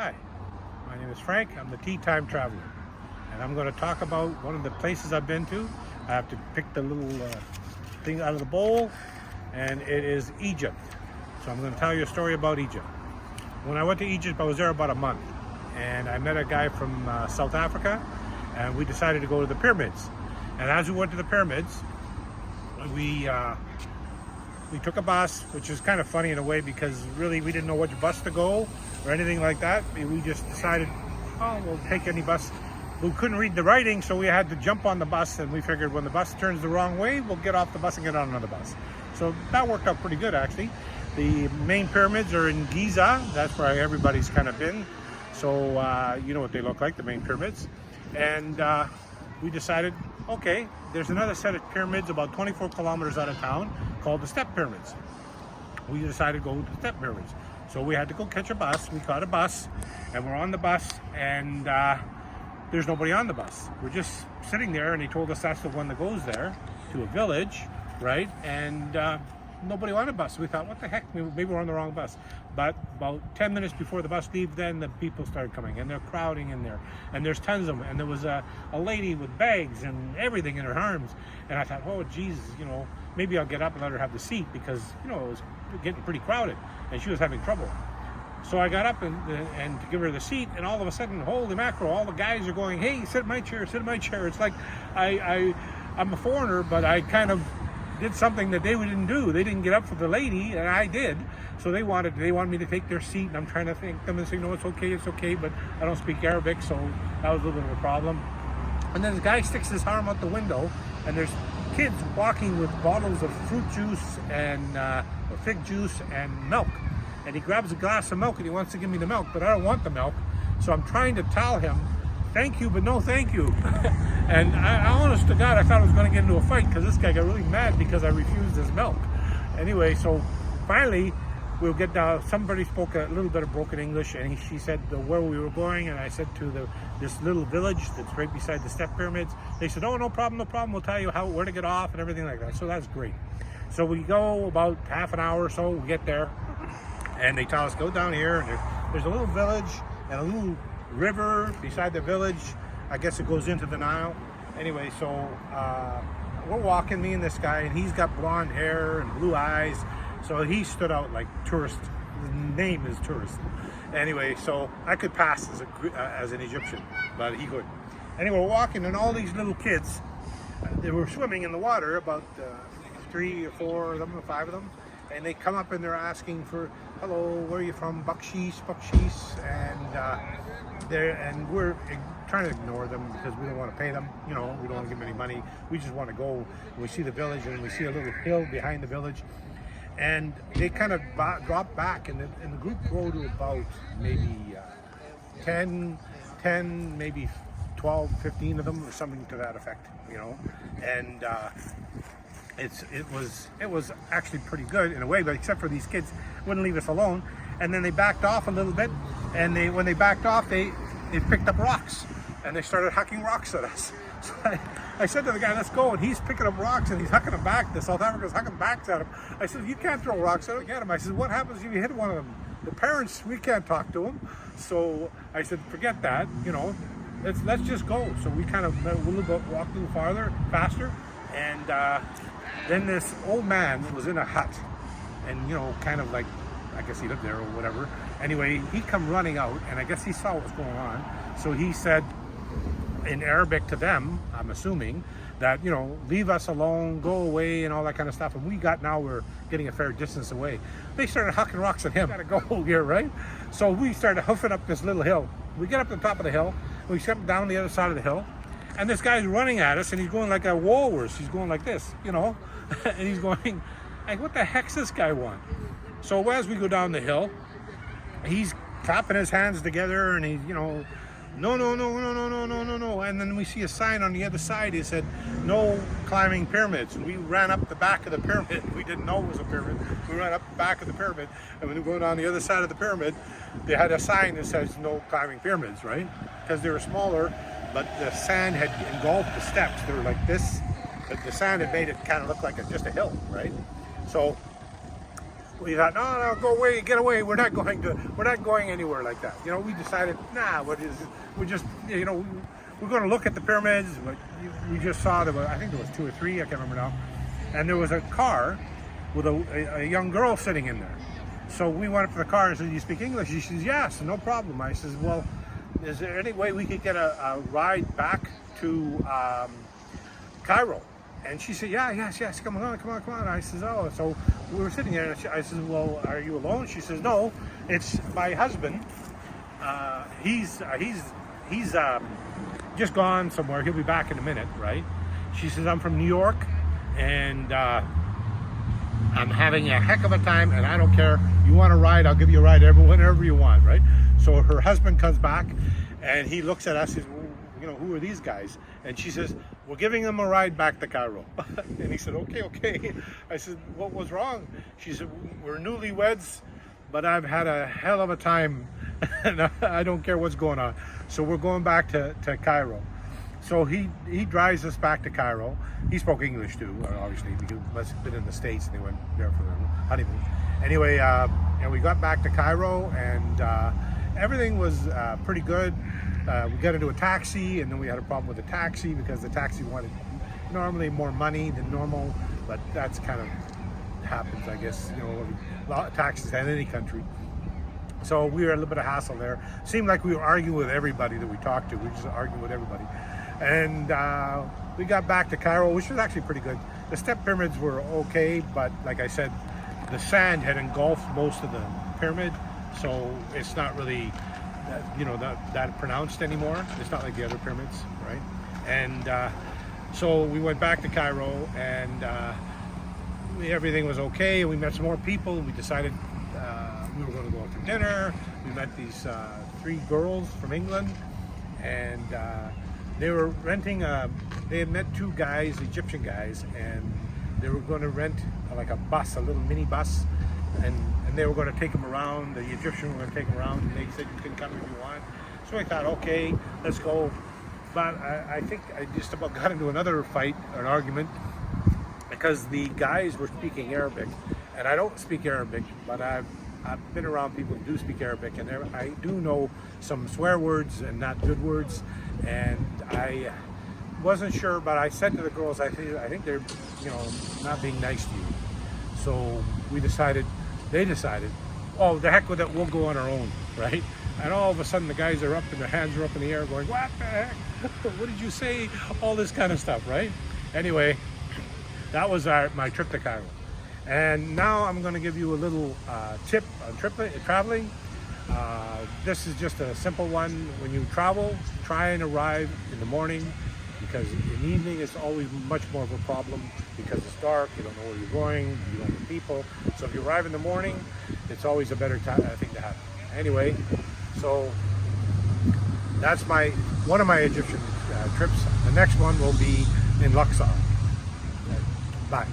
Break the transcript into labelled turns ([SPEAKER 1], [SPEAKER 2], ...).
[SPEAKER 1] Hi, my name is Frank. I'm the Tea Time Traveler, and I'm going to talk about one of the places I've been to. I have to pick the little thing out of the bowl, and it is Egypt. So I'm going to tell you a story about Egypt. When I went to Egypt, I was there about a month, and I met a guy from South Africa, and we decided to go to the pyramids. And as we went to the pyramids, we took a bus, which is kind of funny in a way because really we didn't know which bus to go or anything like that. We just decided, oh, we'll take any bus. We couldn't read the writing, so we had to jump on the bus, and we figured when the bus turns the wrong way, we'll get off the bus and get on another bus. So that worked out pretty good, actually. The main pyramids are in Giza. That's where everybody's kind of been. So you know what they look like, the main pyramids. And we decided, okay, there's another set of pyramids about 24 kilometers out of town called the Step Pyramids. We decided to go to the Step Pyramids. So we had to go catch a bus. We caught a bus, and we're on the bus, and there's nobody on the bus. We're just sitting there, and they told us that's the one that goes there to a village, right? And nobody on the bus. So we thought, what the heck? Maybe we're on the wrong bus. But about 10 minutes before the bus leaves, then the people started coming, and they're crowding in there, and there's tons of them. And there was a lady with bags and everything in her arms, and I thought, oh Jesus, you know, maybe I'll get up and let her have the seat because you know it was getting pretty crowded, and she was having trouble. So I got up and to give her the seat, and all of a sudden, holy mackerel! All the guys are going, "Hey, sit in my chair, sit in my chair." It's like I'm a foreigner, but I kind of did something that they didn't do. They didn't get up for the lady, and I did. So they wanted me to take their seat, and I'm trying to thank them and say, no, it's okay, but I don't speak Arabic, so that was a little bit of a problem. And then the guy sticks his arm out the window, and there's kids walking with bottles of fruit juice and fig juice and milk. And he grabs a glass of milk, and he wants to give me the milk, but I don't want the milk. So I'm trying to tell him, thank you, but no thank you. And I honest to God, I thought I was going to get into a fight because this guy got really mad because I refused his milk. Anyway, so finally, we'll get down. Somebody spoke a little bit of broken English, and she said where we were going, and I said to this little village that's right beside the Step Pyramids. They said, oh, no problem, we'll tell you where to get off and everything like that. So that's great. So we go about half an hour or so, we get there, and they tell us, go down here, and there's a little village and a little river beside the village. I guess it goes into the Nile. Anyway, so we're walking, me and this guy, and he's got blonde hair and blue eyes. So he stood out like tourist. His name is tourist. Anyway, so I could pass as an Egyptian, but he couldn't. Anyway, we're walking, and all these little kids, they were swimming in the water, about 3 or 4 of them, or 5 of them, and they come up and they're asking for, hello, where are you from? Bakshish, and we're trying to ignore them because we don't want to pay them. You know, we don't want to give them any money. We just want to go. We see the village, and we see a little hill behind the village. And they kind of drop back, and the group grow to about maybe 10, maybe 12, 15 of them, or something to that effect, you know. And it was actually pretty good in a way, but except for these kids wouldn't leave us alone. And then they backed off a little bit, and when they backed off, they picked up rocks, and they started hucking rocks at us. So I said to the guy, let's go, and he's picking up rocks, and he's hucking them back. The South African's hucking backs at him. I said, you can't throw rocks, I don't get them. I said, what happens if you hit one of them? The parents, we can't talk to them. So I said, forget that, you know, let's just go. So we kind of walked a little faster, and then this old man was in a hut, and you know, kind of like, I guess he lived there or whatever. Anyway, he come running out, and I guess he saw what was going on. So he said in Arabic to them, I'm assuming, that, you know, leave us alone, go away, and all that kind of stuff. And we're getting a fair distance away. They started hucking rocks at him. Gotta go here, right? So we started hoofing up this little hill. We get up to the top of the hill, we step down the other side of the hill, and this guy's running at us, and he's going like a walrus. He's going like this, you know, and he's going, like, what the heck's this guy want? So as we go down the hill, he's clapping his hands together, and he's, you know, no. And then we see a sign on the other side. It said, no climbing pyramids. And we ran up the back of the pyramid. We didn't know it was a pyramid. We ran up the back of the pyramid. And when we go down the other side of the pyramid, they had a sign that says no climbing pyramids, right? Because they were smaller, but the sand had engulfed the steps. They were like this. But the sand had made it kind of look like just a hill, right? So we thought, no, go away, get away. We're not going anywhere like that. You know, we decided, nah, we just, you know, we're going to look at the pyramids. But we just saw I think there was 2 or 3, I can't remember now. And there was a car with a young girl sitting in there. So we went up to the car and said, "Do you speak English?" She says, "Yes, no problem." I says, "Well, is there any way we could get a ride back to Cairo?" And she said, yes, come on. I says, "Oh," so we were sitting there, and I says, "Well, are you alone?" She says, "No, it's my husband. He's just gone somewhere. He'll be back in a minute, right?" She says, "I'm from New York, and I'm having a heck of a time, and I don't care. You want a ride, I'll give you a ride whenever you want," right? So her husband comes back, and he looks at us and says, "Well, you know, who are these guys?" And she says, "We're giving them a ride back to Cairo." And he said, okay. I said, "What was wrong?" She said, "We're newlyweds, but I've had a hell of a time, and I don't care what's going on. So we're going back to Cairo." So he drives us back to Cairo. He spoke English too, obviously, because he must have been in the States and they went there for their honeymoon. Anyway, and we got back to Cairo, and everything was pretty good. We got into a taxi, and then we had a problem with the taxi because the taxi wanted normally more money than normal, but that's kind of happens, I guess, you know, a lot of taxes in any country. So we were a little bit of hassle there. Seemed like we were arguing with everybody that we talked to. We just argued with everybody. And we got back to Cairo, which was actually pretty good. The step pyramids were okay, but like I said, the sand had engulfed most of the pyramid, so it's not really, you know, that pronounced anymore. It's not like the other pyramids, right? And so we went back to Cairo, and everything was okay. We met some more people. We decided we were going to go out to dinner. We met these 3 girls from England, and they were renting they had met 2 guys, Egyptian guys, and they were going to rent like a bus, a little mini bus, and they were going to take them around. The Egyptian were going to take them around, and they said you can come if you want. So I thought, okay, let's go. But I think I just about got into another fight, an argument, because the guys were speaking Arabic, and I don't speak Arabic, but I've been around people who do speak Arabic, and I do know some swear words and not good words, and I wasn't sure, but I said to the girls, I think they're, you know, not being nice to you. So they decided, oh, the heck with it, we'll go on our own, right? And all of a sudden the guys are up and their hands are up in the air going, "What the heck? What did you say?" All this kind of stuff, right? Anyway, that was my trip to Cairo. And now I'm going to give you a little tip on traveling. This is just a simple one. When you travel, try and arrive in the morning, because in the evening it's always much more of a problem because it's dark, you don't know where you're going, you don't know people. So if you arrive in the morning, it's always a better thing to have. Anyway, so that's one of my Egyptian trips. The next one will be in Luxor. Bye.